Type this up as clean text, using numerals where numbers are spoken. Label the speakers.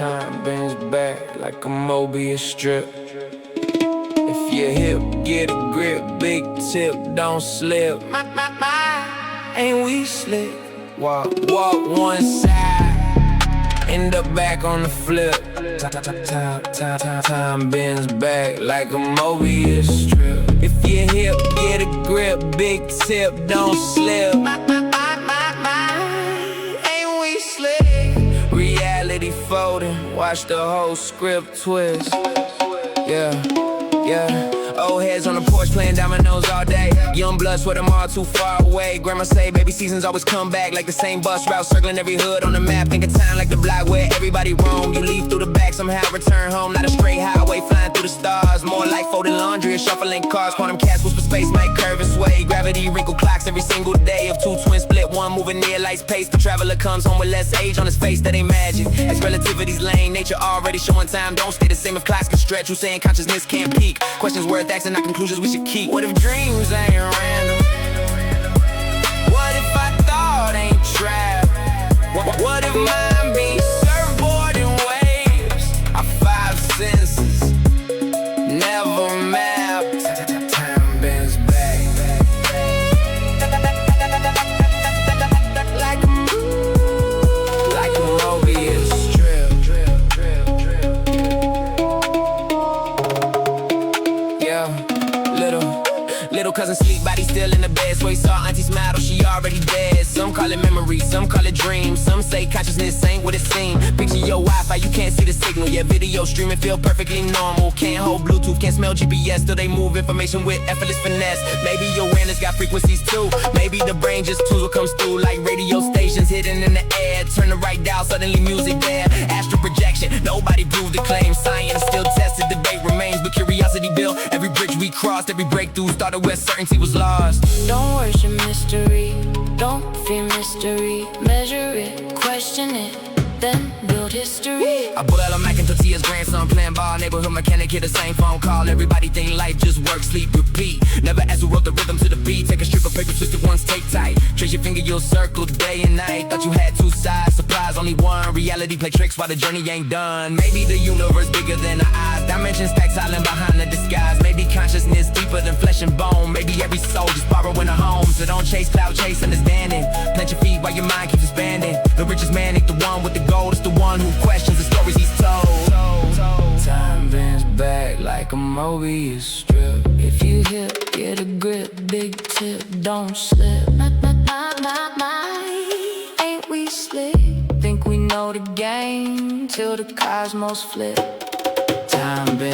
Speaker 1: Time bends back like a Mobius strip. If your hip get a grip, big tip, don't slip. Ain't we slick? Walk one side, end up back on the flip. Time bends back like a Mobius strip. If your hip get a grip, big tip, don't slip. Ain't we slick? Reality folding, watch the whole script twist. Yeah. Old heads on the porch playing dominoes all day. Youngblood, swear them all too far away. Grandma say baby seasons always come back like the same bus route, circling every hood on the map. Think of time like the block where everybody roam. You leave through the back, somehow return home. Not a straight highway flying through the stars. More like folding laundry or shuffling cars. Quantum castles for space might curve and sway. Gravity wrinkle clocks every single day. If two twins split, one moving near light's pace. The traveler comes home with less age on his face, that ain't magic. As relativity's lane, nature already showing time don't stay the same if clocks can stretch. Who's saying consciousness can't peak? Questions worth asking, not conclusions we should keep. What if dreams ain't random? What if I thought ain't trapped? What if mind be surfboard in waves? Our five senses never mapped. Time bends back like a Mobius strip. Little cousin sleep, body still in the bed. So he saw auntie smile, she already dead. Some call it memory, some call it dream. Some say consciousness ain't what it seems. Picture your Wi-Fi, you can't see the signal. Yeah, video streaming feel perfectly normal. Can't hold Bluetooth, can't smell GPS. Still they move information with effortless finesse. Maybe your awareness got frequencies too. Maybe the brain just tunes what comes through. Like radio stations hidden in the air. Turn the right dial, suddenly music there. Astral projection, nobody proved the claim. Science still tested, debate remains. But curiosity built every bridge we crossed. Every breakthrough started where certainty was lost.
Speaker 2: Don't worship mystery, don't fear mystery. Measure it, question it, then build history.
Speaker 1: I pull out a Mac until Tia's grandson playing ball. Neighborhood mechanic, hear the same phone call. Everybody think life just work, sleep, repeat. Never ask who wrote the rhythm to the beat. Take a strip of paper, twist it once, take tight. Trace your finger, you'll circle day and night. Thought you had two sides, surprise, only one. Reality play tricks while the journey ain't done. Maybe the universe bigger than our eyes. Dimensions stack silent behind the disguise. Maybe consciousness deeper than flesh and bone. Maybe every soul just borrowing a home. So don't chase cloud, chase understanding. Plant your feet while your mind keeps expanding. The richest man ain't the one with the gold, it's the one who questions the stories he's told.
Speaker 2: Time bends back like a Mobius strip. If you hip, get a grip, big tip, don't slip. Ain't we slick? Think we know the game till the cosmos flip.
Speaker 1: Time bends